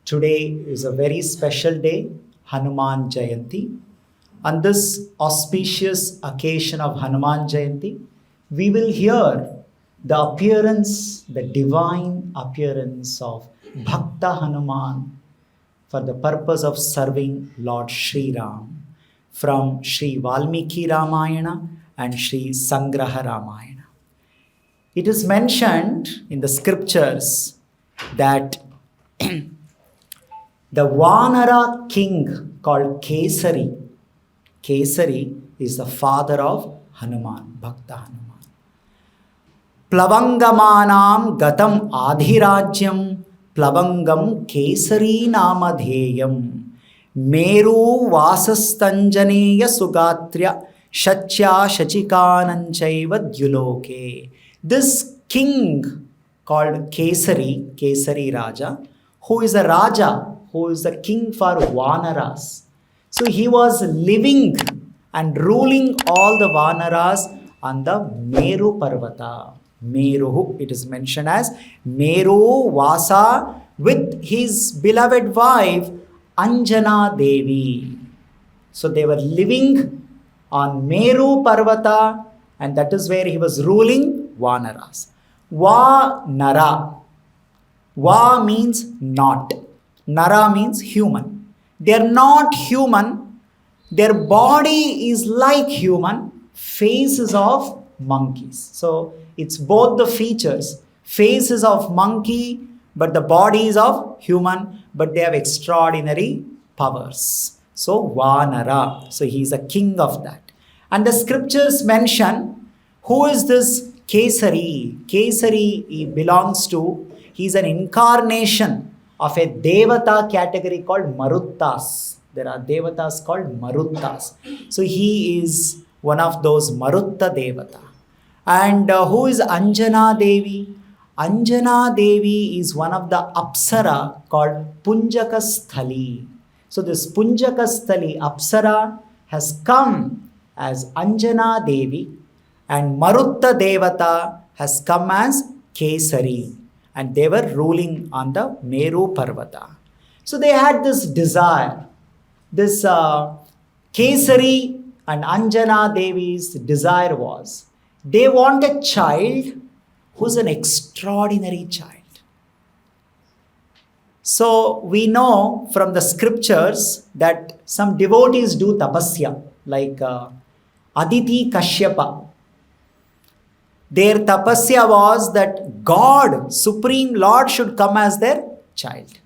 Today is a very special day, Hanuman Jayanti. On this auspicious occasion of Hanuman Jayanti, we will hear the divine appearance of Bhakta Hanuman for the purpose of serving Lord Sri Ram from Sri Valmiki Ramayana and Sri Sangraha Ramayana. It is mentioned in the scriptures that the Vanara king called Kesari is the father of Hanuman, Bhakta Hanuman. Plavangamanam gatam adhirajyam plavangam kesari namadheyam meru vasastanjaneya sugatrya shachya shachikananchaiva dyuloke. This king called Kesari Raja, who is a Raja, who is the king for Vanaras. So he was living and ruling all the Vanaras on the Meru Parvata. Meru, it is mentioned as Meru Vasa with his beloved wife Anjana Devi. So they were living on Meru Parvata, and that is where he was ruling Vanaras. Nara. Va means not. Nara means human. They are not human. Their body is like human. Face is of monkeys. So it's both the features. Face is of monkey, but the body is of human, but they have extraordinary powers. So Vanara. So he is a king of that. And the scriptures mention, who is this Kesari? Kesari he is an incarnation of a Devata category called Maruttas. There are Devatas called Maruttas. So he is one of those Marutta Devata. And who is Anjana Devi? Anjana Devi is one of the Apsara called Punjakasthali. So this Punjakasthali Apsara has come as Anjana Devi, and Marutta Devata has come as Kesari, and they were ruling on the Meru Parvata. So they had this desire. This Kesari and Anjana Devi's desire was, they want a child who's an extraordinary child. So we know from the scriptures that some devotees do tapasya, like Aditi Kashyapa. Their tapasya was that God, Supreme Lord, should come as their child.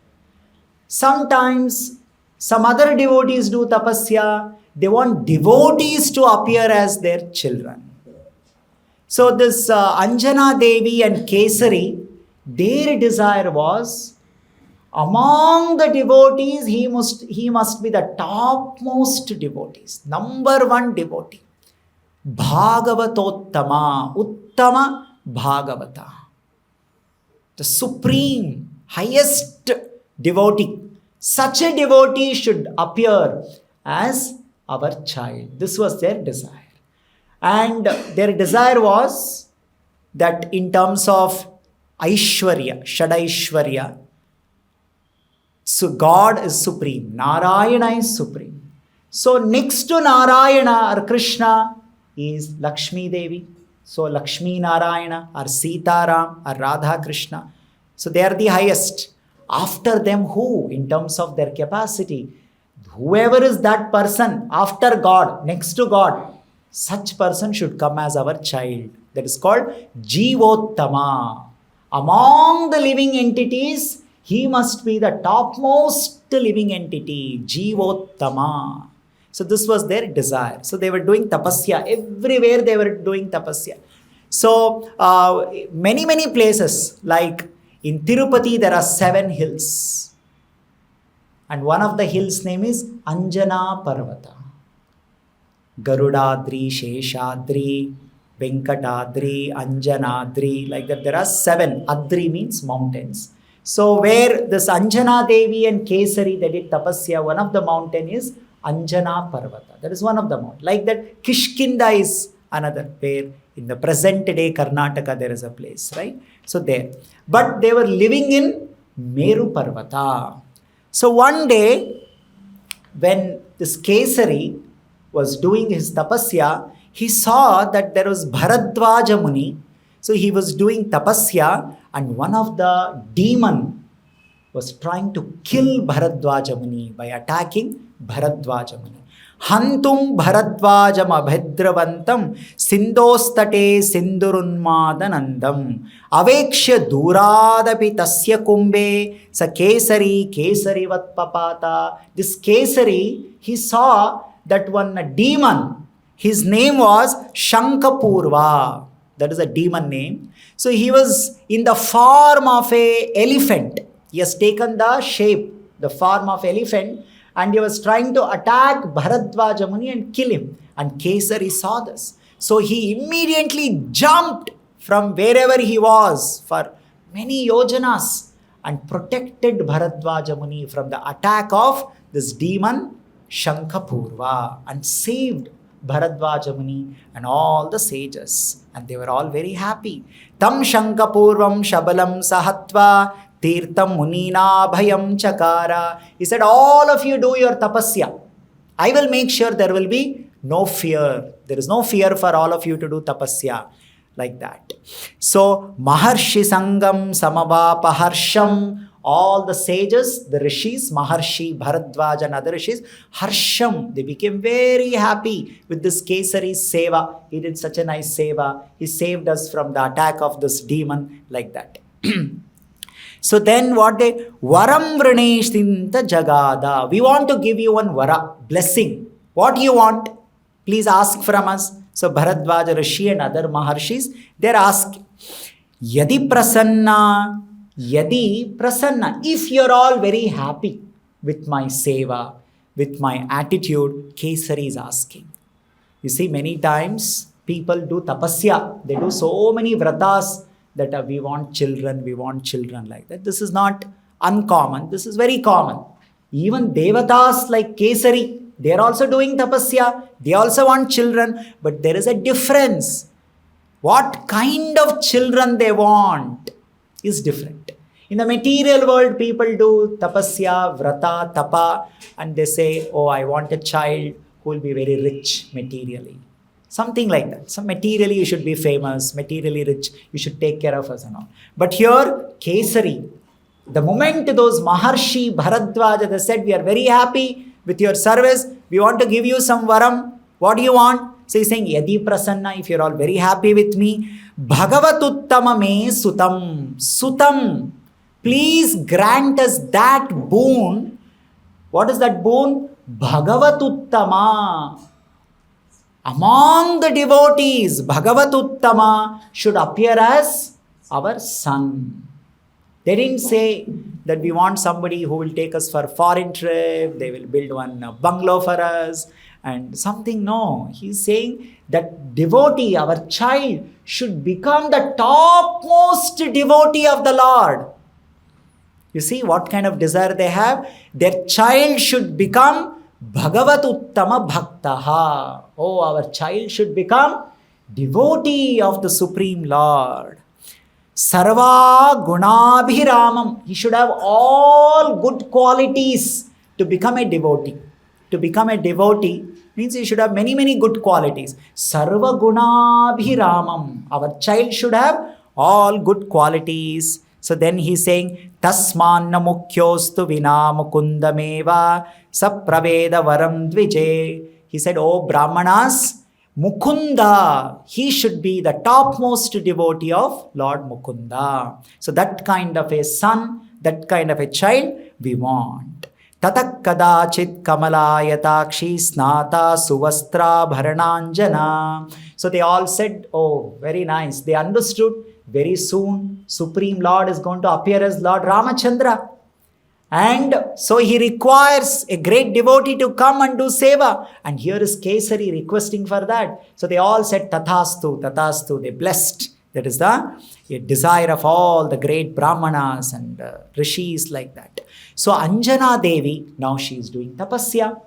Sometimes some other devotees do tapasya. They want devotees to appear as their children. So this Anjana Devi and Kesari, their desire was, among the devotees, he must be the topmost devotees, number one devotee. Bhagavatottama, Uttama Bhagavata. The supreme, highest devotee. Such a devotee should appear as our child. This was their desire. And their desire was that in terms of Aishwarya, Shadaishwarya, so God is supreme, Narayana is supreme. So next to Narayana or Krishna is Lakshmi Devi. So Lakshmi Narayana or Sita Ram or Radha Krishna. So they are the highest. After them, who? In terms of their capacity, whoever is that person after God, next to God, such person should come as our child. That is called Jivottama. Among the living entities, he must be the topmost living entity, Jivottama. So this was their desire. So they were doing tapasya. Everywhere they were doing tapasya. So many places, like in Tirupati, there are 7 hills. And one of the hills' name is Anjana Parvata. Garudadri, Sheshadri, Venkatadri, Anjanadri, like that. There are 7. Adri means mountains. So where this Anjana Devi and Kesari, they did tapasya, one of the mountain is Anjana Parvata. That is one of the mountains. Like that, Kishkinda is another, where in the present day Karnataka there is a place, right? So there. But they were living in Meru Parvata. So one day, when this Kesari was doing his tapasya, he saw that there was Bharadwaja Muni. So he was doing tapasya, and one of the demon was trying to kill Bharadwaja Muni by attacking Bharadwaja Muni. Hantum Bharadvajam abhedravantam sindostate sindurunmadanandam avekshya duradapi tasya kumbe sa kesarivat papata. This Kesari, he saw that one demon, his name was Shankapurva. That is a demon name. So he was in the form of a elephant. He has taken the shape, the form of elephant, and he was trying to attack Bharadwaja Muni and kill him. And Kesari saw this. So he immediately jumped from wherever he was for many yojanas and protected Bharadwaja Muni from the attack of this demon Shankapurva and saved Bharadwaja Muni and all the sages. And they were all very happy. Tam Shankapurvam Shabalam Sahatva Tirtam Munina Bhayam Chakara. He said, all of you do your tapasya. I will make sure there will be no fear. There is no fear for all of you to do tapasya. Like that. So, Maharshi Sangam Samavapaharsham. All the sages, the rishis, Maharshi, Bharadwaj and other rishis, Harsham, they became very happy with this Kesari's seva. He did such a nice seva. He saved us from the attack of this demon, like that. So then what they, Varam Vraneshtinta Jagada. We want to give you one vara, blessing. What do you want? Please ask from us. So Bharadwaja Rishi and other Maharshis, they're asking, Yadi Prasanna, if you're all very happy with my seva, with my attitude, Kesari is asking. You see, many times people do tapasya, they do so many vratas that we want children like that. This is not uncommon, this is very common. Even devatas like Kesari, they are also doing tapasya, they also want children, but there is a difference. What kind of children they want is different. In the material world, people do tapasya, vrata, tapa, and they say, oh, I want a child who will be very rich materially. Something like that. So materially you should be famous, materially rich, you should take care of us and all. But here, Kesari, the moment those Maharshi, Bharadwaja, they said, we are very happy with your service, we want to give you some varam. What do you want? So he's saying, Yadi Prasanna, if you're all very happy with me, Bhagavatuttama me sutam. Sutam. Please grant us that boon. What is that boon? Bhagavatuttama. Among the devotees, Bhagavatuttama should appear as our son. They didn't say that we want somebody who will take us for a foreign trip, they will build one bungalow for us and something. No, he's saying that devotee, our child, should become the topmost devotee of the Lord. You see what kind of desire they have? Their child should become Bhagavat Uttama Bhaktaha. Oh, our child should become devotee of the Supreme Lord. Sarva Gunabhiramam. He should have all good qualities to become a devotee. To become a devotee means he should have many, many good qualities. Sarva Gunabhiramam. Our child should have all good qualities. So then he's saying, Tasmanna mukhyostu vina mukundameva sapraveda varam dvije. He said, oh Brahmanas, Mukunda, he should be the topmost devotee of Lord Mukunda. So that kind of a son, that kind of a child we want. Tatak kadachit kamalayataakshi snata suvastra bharananjana. So they all said, oh, very nice. They understood very soon Supreme Lord is going to appear as Lord Ramachandra. And so he requires a great devotee to come and do seva. And here is Kesari requesting for that. So they all said, Tathastu, Tathastu. They blessed. That is the desire of all the great Brahmanas and rishis like that. So Anjana Devi, now she is doing tapasya.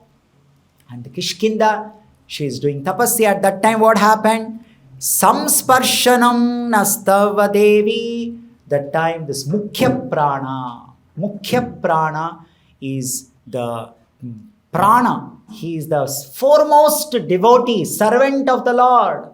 And the Kishkinda, she is doing tapasya. At that time what happened? Samsparshanam Nastava Devi. That time this Mukhya Prana is the prana. He is the foremost devotee, servant of the Lord.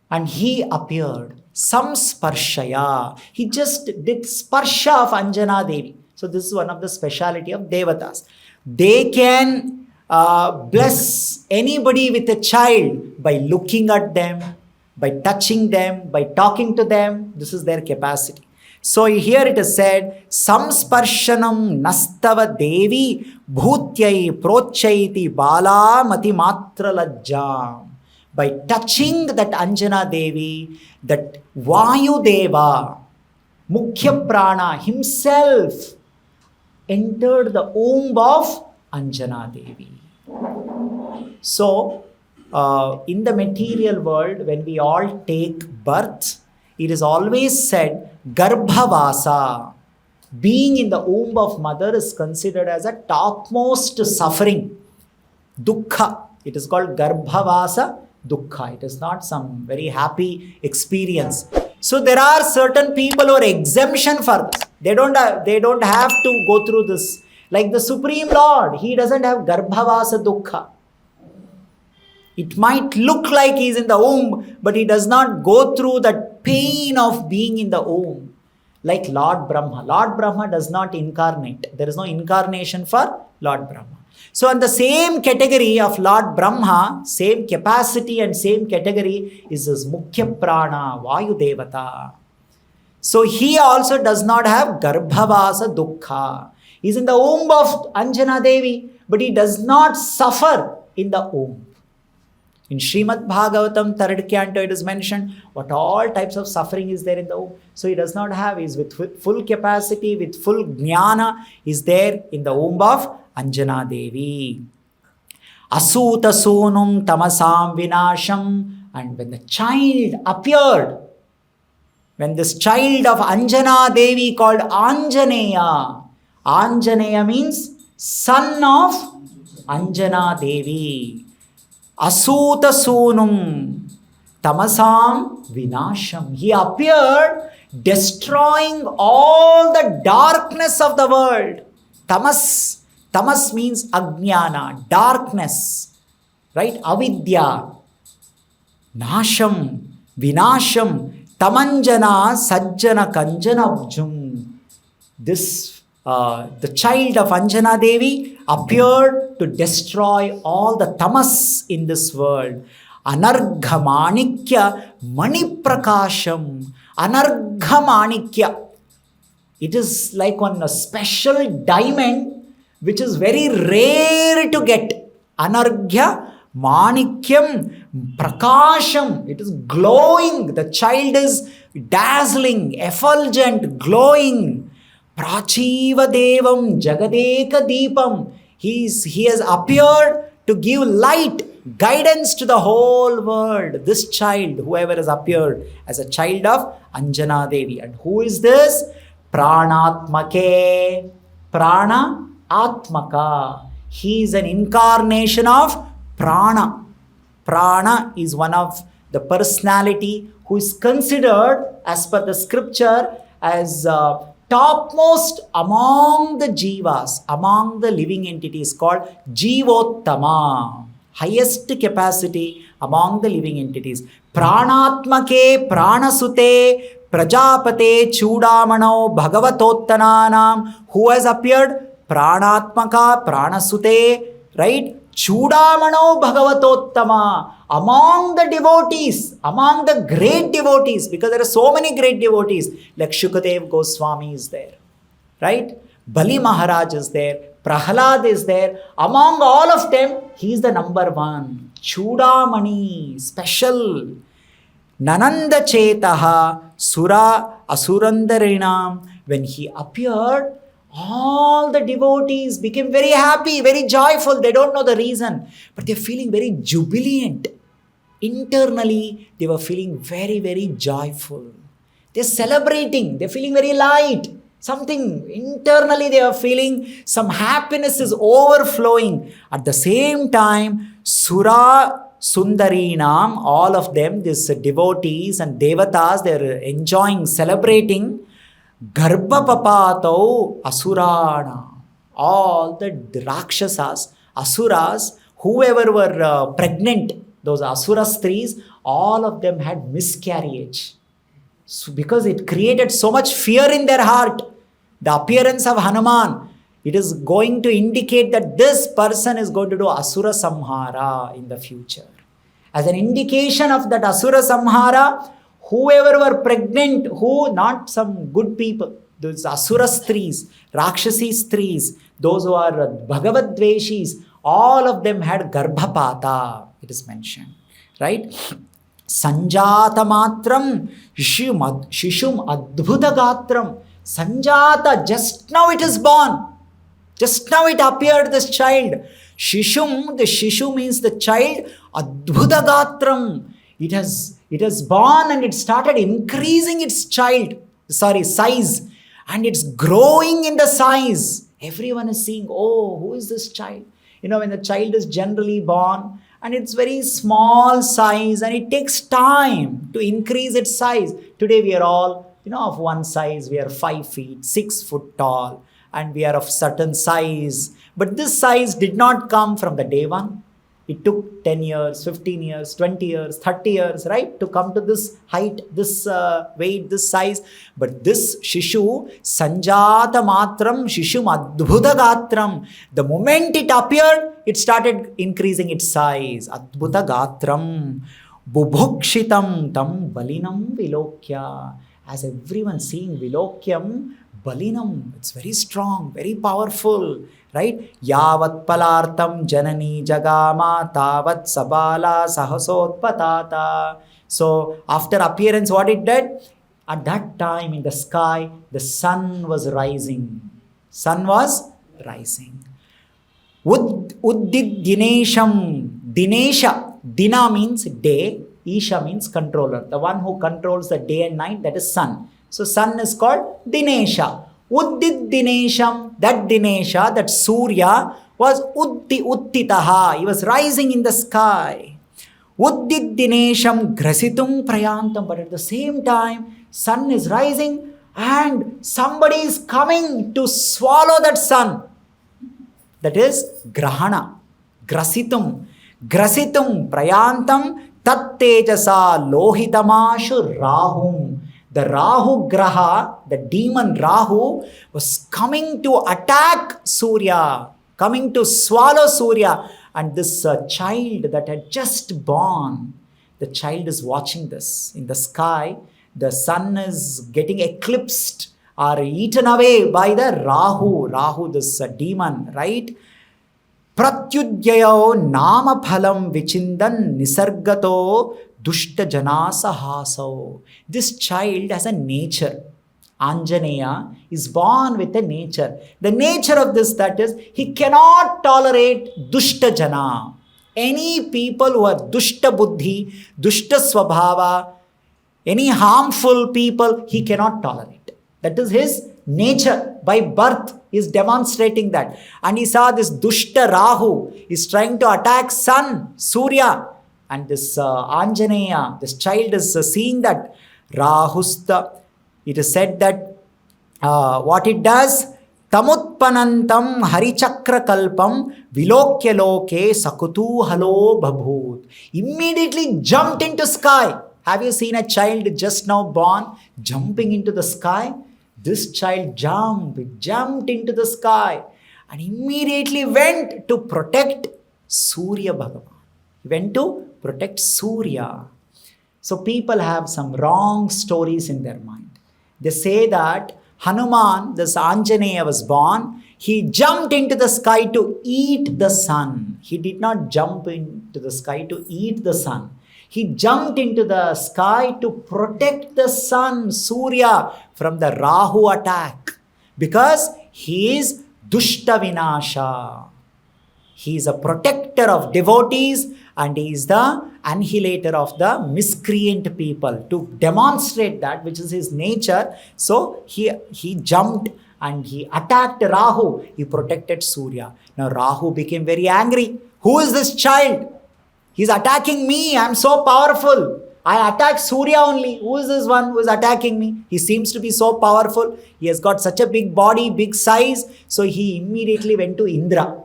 And he appeared. Samsparshaya. He just did sparsha of Anjana Devi. So this is one of the speciality of Devatas. They can bless anybody with a child by looking at them, by touching them, by talking to them. This is their capacity. So here it is said, Samsparshanam nastava devi bhutyai prochaiti bala mati matra lajjam. By touching that Anjana Devi, that Vayu Deva, Mukhya Prana himself entered the womb of Anjana Devi. So, in the material world, when we all take birth, it is always said, Garbhavasa, being in the womb of mother is considered as a topmost suffering. Dukkha. It is called Garbhavasa Dukkha. It is not some very happy experience. So there are certain people who are exemption for this. They don't have to go through this. Like the Supreme Lord, he doesn't have Garbhavasa Dukkha. It might look like he is in the womb, but he does not go through that pain of being in the womb. Like Lord Brahma. Lord Brahma does not incarnate. There is no incarnation for Lord Brahma. So in the same category of Lord Brahma, same capacity and same category is this Mukhya Prana, Vayu Devata. So he also does not have Garbhavasa Dukkha. He is in the womb of Anjana Devi, but he does not suffer in the womb. In Srimad Bhagavatam, 3rd canto, it is mentioned what all types of suffering is there in the womb. So he does not have, he is with full capacity, with full jnana, is there in the womb of Anjana Devi. Asuta sunum tamasam vinasham. And when the child appeared, when this child of Anjana Devi called Anjaneya, Anjaneya means son of Anjana Devi. Asuta sunum tamasam vinasham. He appeared destroying all the darkness of the world. Tamas means ajnana, darkness, right? Avidya, nasham, vinasham, tamanjana, sajjana, kanjanabjum. This, the child of Anjana Devi appeared to destroy all the tamas in this world. Anargha manikya maniprakasham. Anargha manikya. It is like one special diamond which is very rare to get. Anarghya manikyam prakasham. It is glowing. The child is dazzling, effulgent, glowing. Prachiva devam jagadeka deepam. He has appeared to give light, guidance to the whole world. This child, whoever has appeared as a child of Anjana Devi. And who is this? Pranatmake. Prana Atmaka. He is an incarnation of Prana. Prana is one of the personality who is considered as per the scripture as topmost among the jivas, among the living entities, called Jivottama. Highest capacity among the living entities. Pranatmake Pranasute Prajapate Chudamano Bhagavatottananam. Who has appeared? Pranatmaka, Pranasute, right? Chudamano Bhagavatottama. Among the devotees, among the great devotees, because there are so many great devotees, like Shukadev Goswami is there, right? Bali Maharaj is there, Prahalad is there. Among all of them, he is the number one. Chudamani, special. Nananda Chetaha Sura Asurandarinam. When he appeared, all the devotees became very happy, very joyful. They don't know the reason, but they're feeling very jubilant. Internally, they were feeling very, very joyful. They're celebrating. They're feeling very light. Something internally they are feeling, some happiness is overflowing. At the same time, Sura Sundarinam, all of them, these devotees and devatas, they're enjoying, celebrating. Garbha Papato Asurana. all the Rakshasas, Asuras, whoever were pregnant, those Asura Stries, all of them had miscarriage. So because it created so much fear in their heart, the appearance of Hanuman, it is going to indicate that this person is going to do Asura Samhara in the future. As an indication of that Asura Samhara, whoever were pregnant, who not some good people, those Asura Stries, Rakshasi Stries, those who are Bhagavad Dveshis, all of them had Garbhapata, it is mentioned, right? Sanjata matram shishum adbhuta gatram. Sanjata, just now it is born. Just now it appeared, this child. Shishum, the Shishu means the child. Adbhuta gatram. It has born and it started increasing its size. And it's growing in the size. Everyone is seeing, oh, who is this child? When the child is generally born and it's very small size and it takes time to increase its size. Today we are all, of one size. We are 5 feet, 6 foot tall, and we are of certain size. But this size did not come from the day one. It took 10 years, 15 years, 20 years, 30 years, right? To come to this height, this weight, this size. But this Shishu, Sanjata Matram, Shishum Adbhuta Gatram. The moment it appeared, it started increasing its size. Adbhuta Gatram. Bubhukshitam Tam Balinam Vilokya. As everyone seeing Vilokyam, Balinam, it's very strong, very powerful. Right? Yavat palartam janani jagama tavat sabala sahasotpatata. So after appearance, what it did? At that time in the sky, the sun was rising. Sun was rising. Uddid Dinesham. Dinesha. Dina means day. Isha means controller. The one who controls the day and night, that is sun. So sun is called Dinesha. Uddid Dinesham, that Dinesha, that Surya was Uttitaha. He was rising in the sky. Uddid Dinesham Grasitum Prayantam. But at the same time, sun is rising and somebody is coming to swallow that sun. That is Grahana. Grasitum. Grasitum Prayantam Tat Tejasa Lohitamashu Rahum. The Rahu Graha, the demon Rahu, was coming to attack Surya, coming to swallow Surya. And this child that had just born, the child is watching this. In the sky, the sun is getting eclipsed or eaten away by the Rahu. Rahu, this demon, right? Pratyudyayo nama phalam vichindan nisargato dushta janasa haso. This child has a nature. Anjaneya is born with a nature. The nature of this, that is, he cannot tolerate dushta jana. Any people who are dushta buddhi, dushta swabhava, any harmful people, he cannot tolerate. That is his nature. By birth is demonstrating that. And he saw this dushta Rahu is trying to attack sun, Surya. And this Anjaneya, this child is seeing that Rahusta. It is said that what it does, Tamutpanantam Harichakra Kalpam Vilokya Loke Sakutu Halo Babhut. Immediately jumped into sky. Have you seen a child just now born jumping into the sky? This child jumped into the sky and immediately went to protect Surya Bhagavan. He went to protect Surya. So people have some wrong stories in their mind. They say that Hanuman, this Anjaneya, was born. He jumped into the sky to eat the sun. He did not jump into the sky to eat the sun. He jumped into the sky to protect the sun, Surya, from the Rahu attack. Because he is Dushta Vinasha. He is a protector of devotees and he is the annihilator of the miscreant people. To demonstrate that, which is his nature, so he jumped and he attacked Rahu. He protected Surya. Now Rahu became very angry. Who is this child? He's attacking me. I'm so powerful. I attack Surya only. Who is this one who is attacking me? He seems to be so powerful. He has got such a big body, big size. So he immediately went to Indra.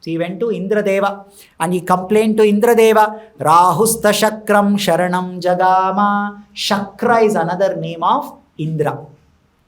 So he went to Indra Deva and he complained to Indra Deva, Rahusta Shakram Sharanam Jagama. Shakra is another name of Indra,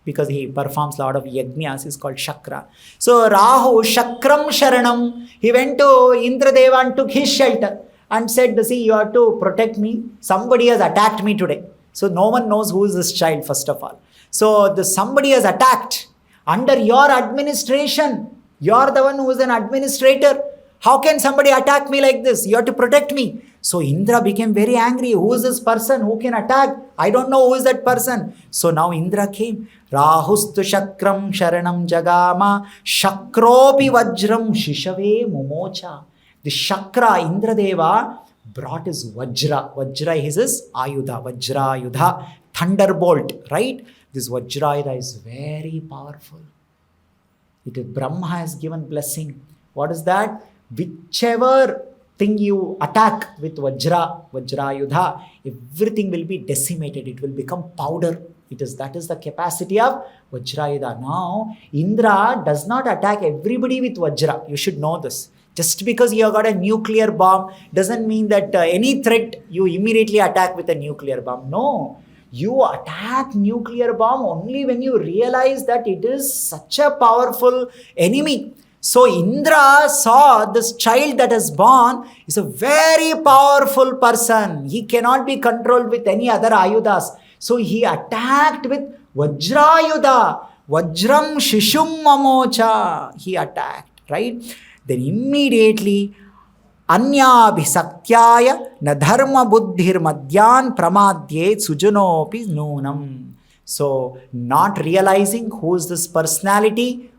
because he performs a lot of yajnas, is called Shakra. So Rahu Shakram Sharanam, he went to Indra Deva and took his shelter and said, see, you have to protect me. Somebody has attacked me today. So no one knows who is this child, first of all. So somebody has attacked under your administration. You're the one who is an administrator. How can somebody attack me like this? You have to protect me. So Indra became very angry. Who is this person who can attack? I don't know who is that person. So now Indra came. Rahustu Shakram Sharanam Jagama Shakropi Vajram Shishave Mumocha. The Shakra, Indra Deva, brought his Vajra. Vajra is his Ayudha. Vajra Ayudha. Thunderbolt, right? This Vajra Ayudha is very powerful. It is Brahma has given blessing. What is that? Whichever thing you attack with Vajrayudha, everything will be decimated. It will become powder. That is the capacity of Vajrayudha. Now, Indra does not attack everybody with Vajra. You should know this. Just because you have got a nuclear bomb doesn't mean that any threat you immediately attack with a nuclear bomb. No. You attack nuclear bomb only when you realize that it is such a powerful enemy. So Indra saw this child that is born is a very powerful person. He cannot be controlled with any other ayudas. So he attacked with Vajrayudha. Vajram Shishum Mamocha. He attacked, right? Then immediately Anyabhisakyaya na dharma buddhir madhyan pramadye sujunopi noonam. So, not realizing who is this personality,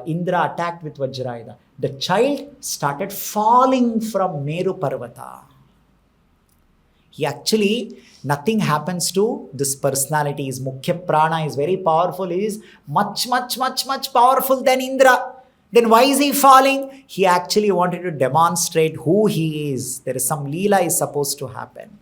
Indra attacked with Vajrayudha. The child started falling from Meru Parvata. He actually, nothing happens to this personality. His Mukhya Prana is very powerful. He is much powerful than Indra. Then why is he falling? He actually wanted to demonstrate who he is. There is some Leela is supposed to happen.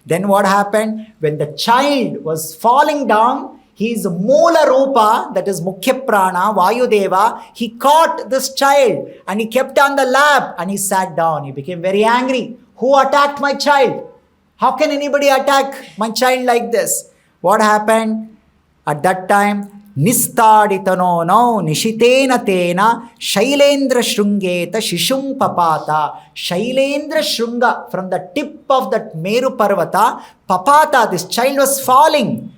Then what happened? When the child was falling down, his Moola Rupa, that is Mukhya Prana, Vayudeva, he caught this child and he kept on the lap and he sat down. He became very angry. Who attacked my child? How can anybody attack my child like this? What happened? At that time, Nistaditano no Nishitena Tena Shailendra Shrungeta Shishum Papata. Shailendra Shrunga, from the tip of that Meru Parvata, Papata, this child was falling.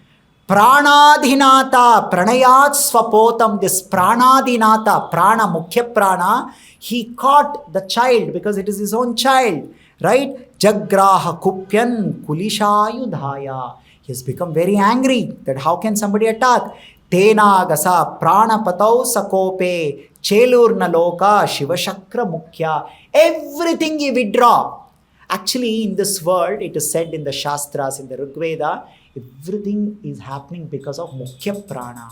Pranadhinata Pranayat Swapotam, this Pranadhinata, Prana, Mukhya Prana, he caught the child because it is his own child, right? Jagraha Kupyan Kulishayudhaya. He has become very angry that how can somebody attack? Tena gasa pranapatau sakope chelurna loka shivashakra mukhya. Everything he withdraw. Actually, in this world, it is said in the Shastras, in the Rigveda, everything is happening because of Mukhya Prana.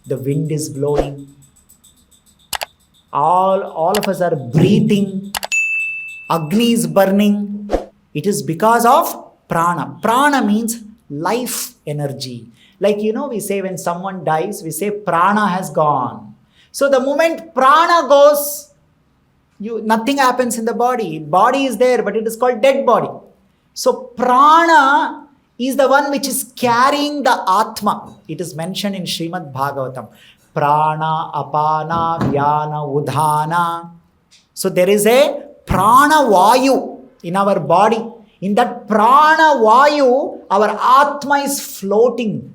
The wind is blowing. All of us are breathing. Agni is burning. It is because of Prana. Prana means life energy. Like, we say when someone dies, we say Prana has gone. So the moment Prana goes, nothing happens in the body. Body is there, but it is called dead body. So Prana is the one which is carrying the Atma. It is mentioned in Srimad Bhagavatam. Prana, Apana, Vyana, Udhana. So there is a Prana Vayu in our body. In that Prana Vayu, our Atma is floating.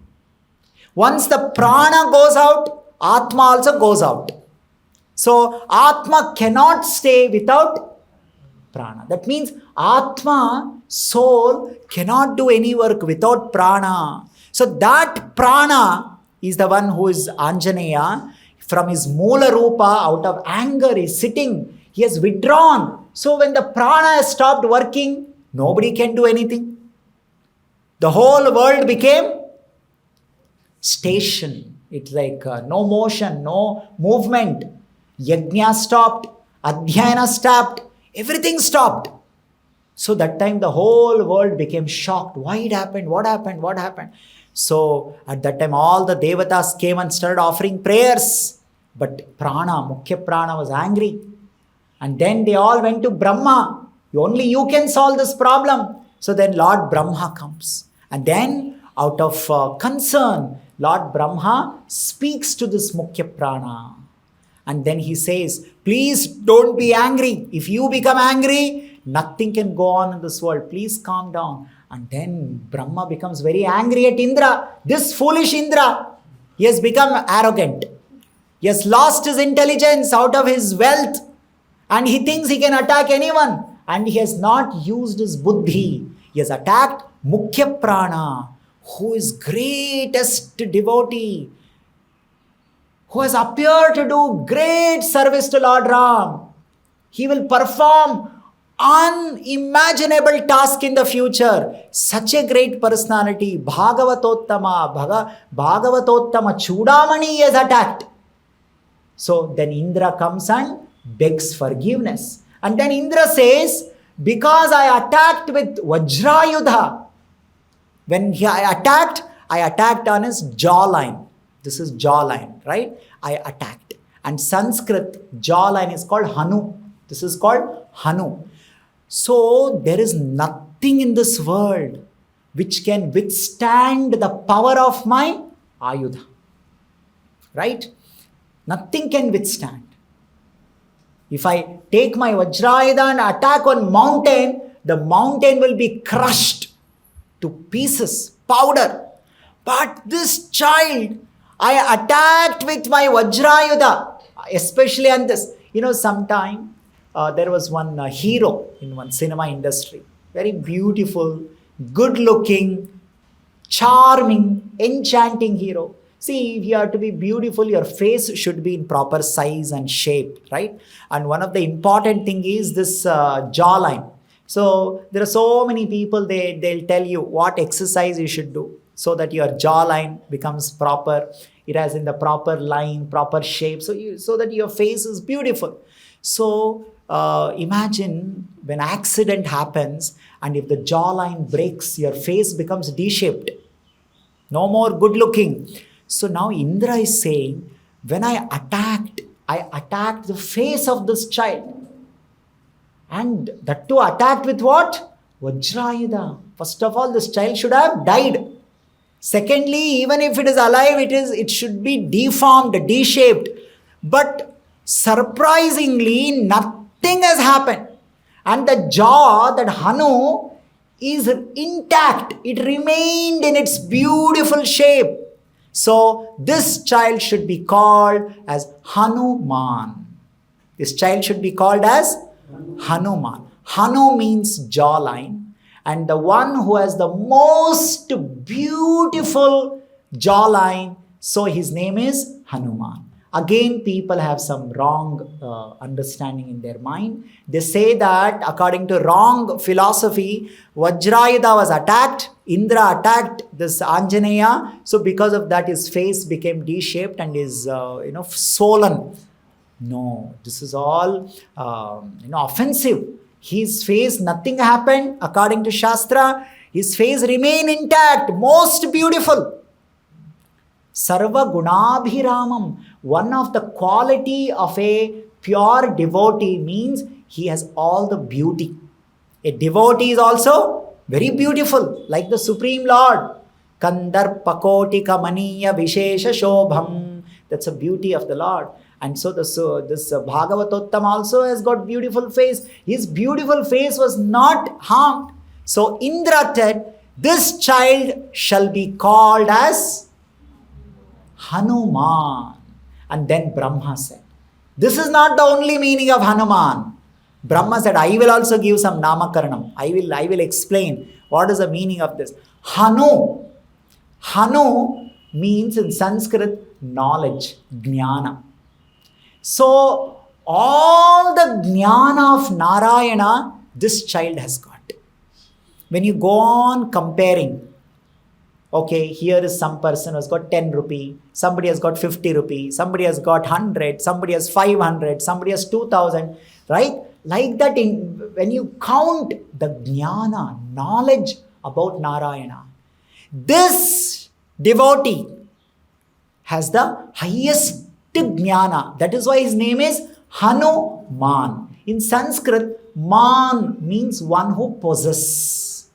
Once the Prana goes out, Atma also goes out. So Atma cannot stay without Prana. That means Atma, soul, cannot do any work without Prana. So that Prana is the one who is Anjaneya. From his Moola Rupa, out of anger, is sitting. He has withdrawn. So when the Prana has stopped working, nobody can do anything. The whole world became station. It's like no motion, no movement. Yajna stopped, Adhyayana stopped, everything stopped. So that time the whole world became shocked. Why it happened? What happened? What happened? So at that time all the devatas came and started offering prayers. But Mukhya Prana was angry. And then they all went to Brahma. Only you can solve this problem. So then Lord Brahma comes. And then out of concern, Lord Brahma speaks to this Mukhya Prana. And then he says, please don't be angry. If you become angry, nothing can go on in this world. Please calm down. And then Brahma becomes very angry at Indra. This foolish Indra, he has become arrogant. He has lost his intelligence out of his wealth. And he thinks he can attack anyone. And he has not used his buddhi. He has attacked Mukhya Prana, who is greatest devotee, who has appeared to do great service to Lord Ram. He will perform unimaginable task in the future. Such a great personality, Bhagavatottama Chudamani is attacked. So then Indra comes and begs forgiveness. And then Indra says, because I attacked with Vajrayudha. When I attacked on his jawline. This is jawline, right? I attacked. And Sanskrit jawline is called Hanu. This is called Hanu. So there is nothing in this world which can withstand the power of my Ayudha. Right? Nothing can withstand. If I take my Vajrayudha and attack on mountain, the mountain will be crushed to pieces, powder. But this child, I attacked with my Vajrayudha, especially on this. Sometime there was one hero in one cinema industry. Very beautiful, good looking, charming, enchanting hero. See, if you are to be beautiful, your face should be in proper size and shape, right? And one of the important thing is this jawline. So there are so many people, they'll tell you what exercise you should do so that your jawline becomes proper. It has in the proper line, proper shape, so that your face is beautiful. So imagine when accident happens and if the jawline breaks, your face becomes D-shaped. No more good looking. So now Indra is saying, when I attacked the face of this child. And that too attacked with what? Vajrayudha. First of all, this child should have died. Secondly, even if it is alive, it should be deformed, D-shaped. But surprisingly, nothing has happened. And the jaw, that Hanu, is intact. It remained in its beautiful shape. So this child should be called as Hanuman. This child should be called as Hanuman. Hanu means jawline. And the one who has the most beautiful jawline, so his name is Hanuman. Again, people have some wrong understanding in their mind. They say that according to wrong philosophy, Vajrayudha was attacked, Indra attacked this Anjaneya. So because of that, his face became D-shaped and is swollen. No, this is all offensive. His face, nothing happened. According to Shastra, his face remained intact, most beautiful. Sarva Gunabhiramam. One of the quality of a pure devotee means he has all the beauty. A devotee is also very beautiful, like the Supreme Lord. Kandarpakoti kamaniya vishesha shobham. That's the beauty of the Lord. And so this Bhagavatottam also has got beautiful face. His beautiful face was not harmed. So Indra said, this child shall be called as Hanuman. And then Brahma said, this is not the only meaning of Hanuman. Brahma said, I will also give some namakaranam. I will explain what is the meaning of this. Hanu. Hanu means in Sanskrit knowledge, jnana. So all the jnana of Narayana, this child has got. When you go on comparing, okay, here is some person who has got 10 rupee, somebody has got 50 rupee, somebody has got 100, somebody has 500, somebody has 2000, right? Like that, when you count the jnana, knowledge about Narayana, this devotee has the highest jnana. That is why his name is Hanuman. In Sanskrit, man means one who possesses.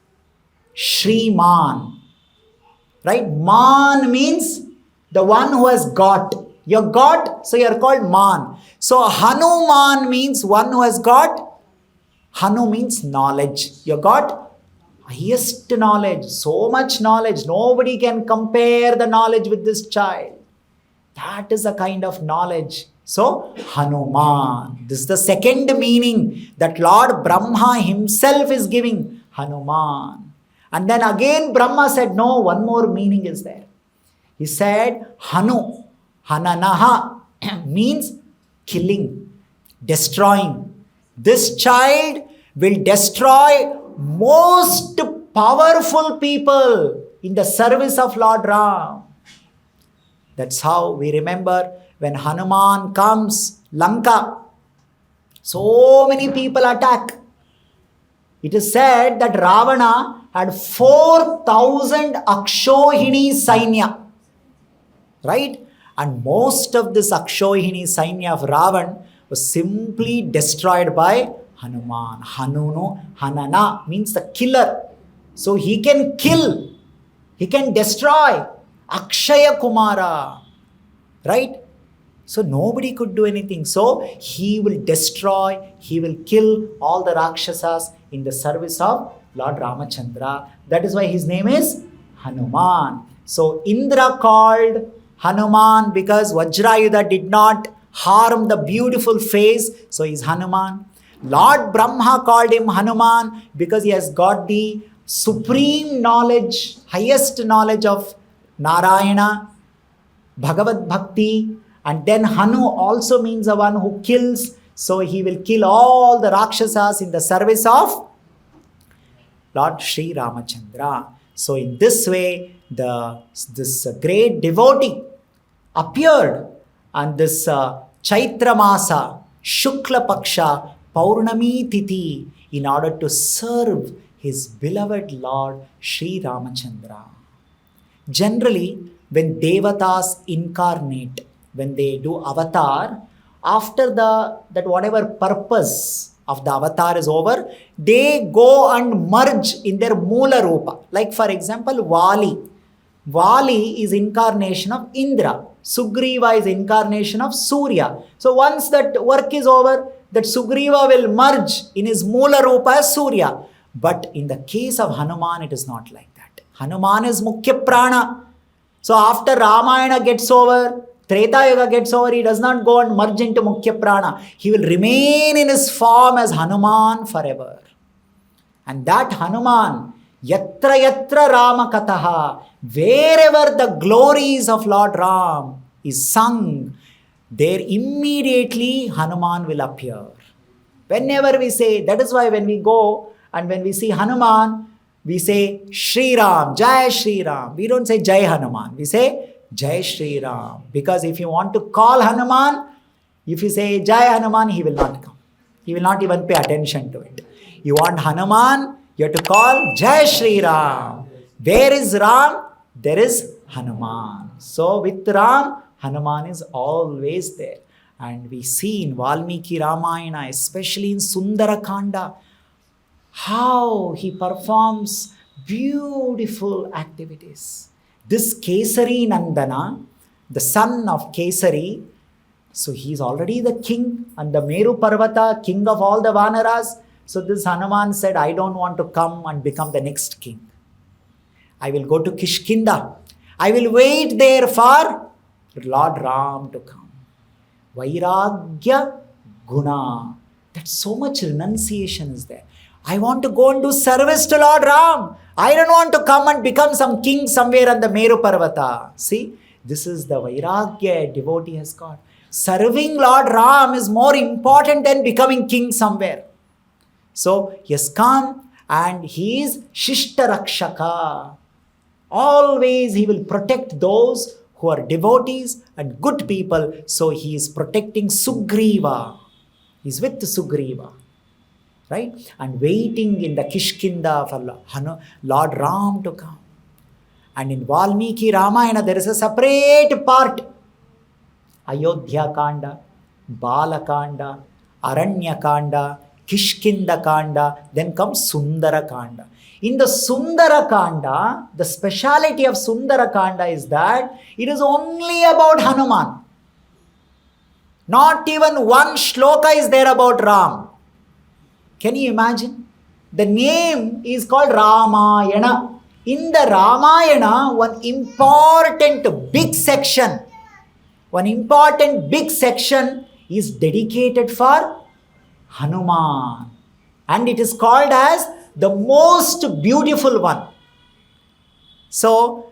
Shriman. Right? Man means the one who has got. You're got, so you're called man. So Hanuman means one who has got. Hanu means knowledge. You got highest knowledge. So much knowledge. Nobody can compare the knowledge with this child. That is a kind of knowledge. So Hanuman. This is the second meaning that Lord Brahma himself is giving. Hanuman. And then again Brahma said, no, one more meaning is there. He said, Hanu, Hananaha means killing, destroying. This child will destroy most powerful people in the service of Lord Ram. That's how we remember when Hanuman comes, Lanka, so many people attack. It is said that Ravana had 4,000 Akshohini Sainya. Right? And most of this Akshohini Sainya of Ravan was simply destroyed by Hanuman. Hanana means the killer. So he can kill, he can destroy. Akshaya Kumara. Right? So nobody could do anything. So he will destroy, he will kill all the Rakshasas in the service of Lord Ramachandra. That is why his name is Hanuman. So Indra called Hanuman because Vajrayudha did not harm the beautiful face. So he is Hanuman. Lord Brahma called him Hanuman because he has got the supreme knowledge, highest knowledge of Narayana, Bhagavad Bhakti. And then Hanu also means the one who kills. So he will kill all the Rakshasas in the service of Lord Sri Ramachandra. So in this way, this great devotee appeared on this Chaitra Masa, Shukla Paksha, Paurnami Tithi in order to serve his beloved Lord Sri Ramachandra. Generally, when Devatas incarnate, when they do avatar, after that whatever purpose of the avatar is over, they go and merge in their Mula Rupa. Like for example, Vali. Vali is incarnation of Indra. Sugriva is incarnation of Surya. So once that work is over, that Sugriva will merge in his Mula Rupa as Surya. But in the case of Hanuman, it is not like that. Hanuman is Mukhya Prana. So after Ramayana gets over, Treta Yuga gets over, he does not go and merge into Mukhya Prana. He will remain in his form as Hanuman forever. And that Hanuman, Yatra Yatra Rama Kataha, wherever the glories of Lord Ram is sung, there immediately Hanuman will appear. Whenever we say, that is why when we go and when we see Hanuman, we say Shri Ram, Jai Shri Ram. We don't say Jai Hanuman, we say Jai Shri Ram. Because if you want to call Hanuman, if you say Jai Hanuman, he will not come. He will not even pay attention to it. You want Hanuman, you have to call Jai Shri Ram. Where is Ram? There is Hanuman. So with Ram, Hanuman is always there. And we see in Valmiki Ramayana, especially in Sundarakanda, how he performs beautiful activities. This Kesari Nandana, the son of Kesari, so he is already the king and the Meru Parvata, king of all the Vanaras. So this Hanuman said, I don't want to come and become the next king. I will go to Kishkinda. I will wait there for Lord Ram to come. Vairagya Guna. That so much renunciation is there. I want to go and do service to Lord Ram. I don't want to come and become some king somewhere on the Meru Parvata. See, this is the Vairagya devotee has got. Serving Lord Ram is more important than becoming king somewhere. So he has come and he is Shishta Rakshaka. Always he will protect those who are devotees and good people. So he is protecting Sugriva. He is with Sugriva. right? And waiting in the Kishkinda for Lord Ram to come. And in Valmiki Ramayana, there is a separate part. Ayodhya Kanda, Bala Kanda, Aranya Kanda, Kishkinda Kanda, then comes Sundara Kanda. In the Sundara Kanda, the speciality of Sundara Kanda is that it is only about Hanuman. Not even one shloka is there about Ram. Can you imagine? The name is called Ramayana. In the Ramayana, one important big section is dedicated for Hanuman. And it is called as the most beautiful one. So,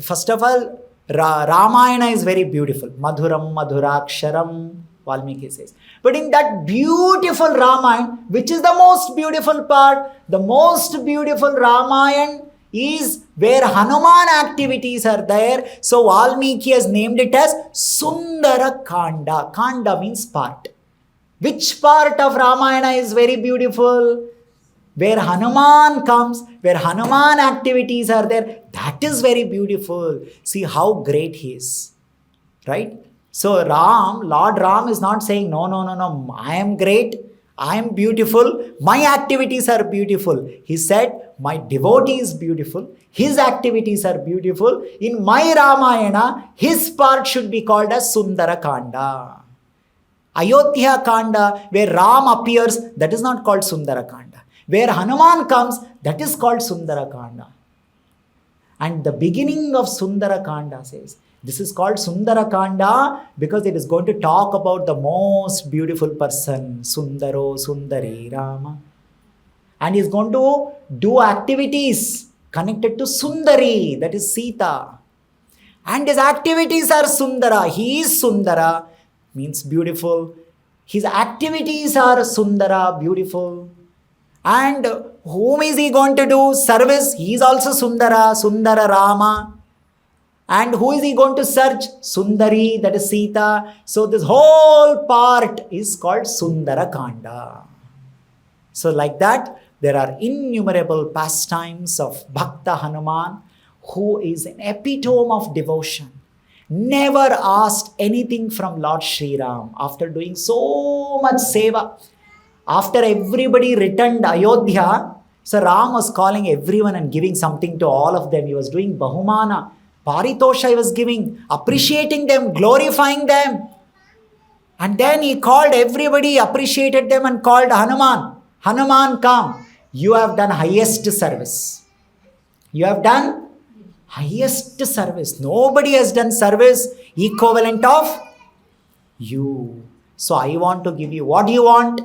first of all, Ramayana is very beautiful. Madhuram Madhuraksharam, Valmiki says. But in that beautiful Ramayana, which is the most beautiful part, the most beautiful Ramayana is where Hanuman activities are there. So Valmiki has named it as Sundara Kanda. Kanda means part. Which part of Ramayana is very beautiful? Where Hanuman comes, where Hanuman activities are there, that is very beautiful. See how great he is, right? So Lord Ram is not saying, no, I am great, I am beautiful, my activities are beautiful. He said, my devotee is beautiful, his activities are beautiful. In my Ramayana, his part should be called as Sundara Kanda. Ayodhya Kanda, where Ram appears, that is not called Sundara Kanda. Where Hanuman comes, that is called Sundara Kanda. And the beginning of Sundara Kanda says, this is called Sundara Kanda because it is going to talk about the most beautiful person, Sundaro Sundari Rama. And he is going to do activities connected to Sundari, that is Sita. And his activities are Sundara. He is Sundara, means beautiful. His activities are Sundara, beautiful. And whom is he going to do service? He is also Sundara, Sundara Rama. And who is he going to search? Sundari, that is Sita. So this whole part is called Sundara Kanda. So like that, there are innumerable pastimes of Bhakta Hanuman, who is an epitome of devotion. Never asked anything from Lord Sri Ram after doing so much seva. After everybody returned Ayodhya, so Ram was calling everyone and giving something to all of them. He was doing Bahumana, Paritosha he was giving, appreciating them, glorifying them. And then he called everybody, appreciated them and called Hanuman. Hanuman, come. You have done highest service. You have done highest service. Nobody has done service equivalent of you. So I want to give you. What do you want?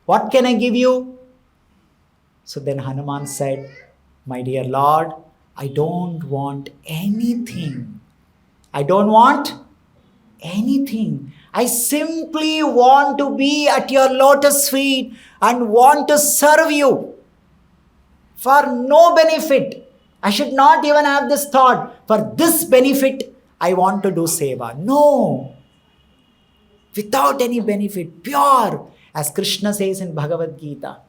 What can I give you? So then Hanuman said, my dear Lord, I don't want anything. I don't want anything. I simply want to be at your lotus feet and want to serve you for no benefit. I should not even have this thought. For this benefit, I want to do seva. No. Without any benefit, pure. As Krishna says in Bhagavad Gita,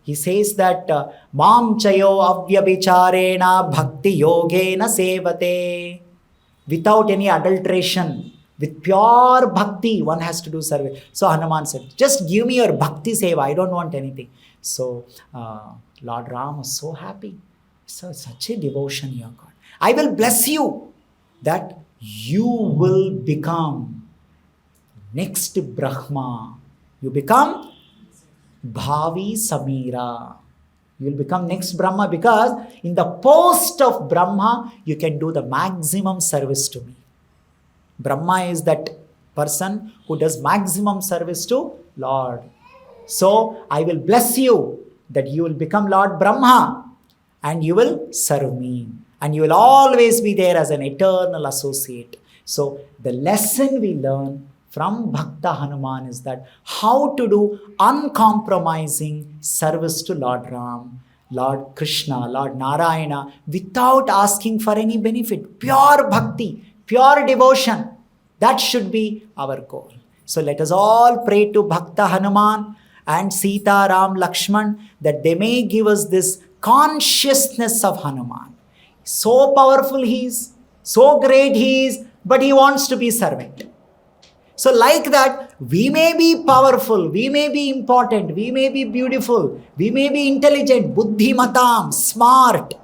he says that Mam chayo avyabhicharena bhakti yogena sevate. Without any adulteration, with pure bhakti, one has to do service. So Hanuman said, just give me your bhakti seva, I don't want anything. So Lord Ram was so happy. So such a devotion you have got. I will bless you that you will become next Brahma. You become Bhavi Samira. You will become next Brahma because in the post of Brahma, you can do the maximum service to me. Brahma is that person who does maximum service to Lord. So I will bless you that you will become Lord Brahma and you will serve me. And you will always be there as an eternal associate. So the lesson we learn from Bhakta Hanuman is that how to do uncompromising service to Lord Ram, Lord Krishna, Lord Narayana without asking for any benefit. Pure bhakti, pure devotion. That should be our goal. So let us all pray to Bhakta Hanuman and Sita, Ram, Lakshman, that they may give us this consciousness of Hanuman. So powerful he is, so great he is, but he wants to be servant. So like that, we may be powerful, we may be important, we may be beautiful, we may be intelligent, buddhimatam, smart,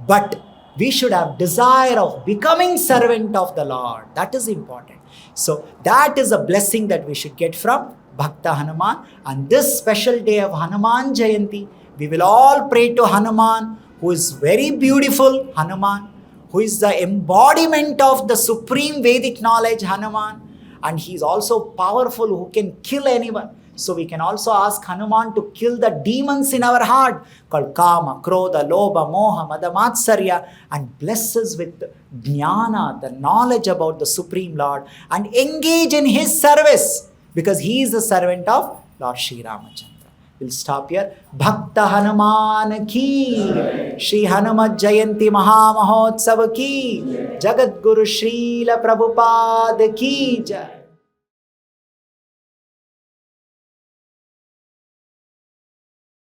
but we should have desire of becoming servant of the Lord. That is important. So that is a blessing that we should get from Bhakta Hanuman. And this special day of Hanuman Jayanti, we will all pray to Hanuman, who is very beautiful, Hanuman, who is the embodiment of the supreme Vedic knowledge, Hanuman. And he is also powerful, who can kill anyone. So we can also ask Hanuman to kill the demons in our heart called Kama, Krodha, Lobha, Moha, Mada, Matsarya, and bless us with Jnana, the knowledge about the Supreme Lord, and engage in his service, because he is the servant of Lord Sri Ramachandra. We'll stop here. Bhakta Hanuman ki, Shri Hanuman Jayanti Maha Mahotsav ki, Jagat Guru Srila Prabhupada ki jai.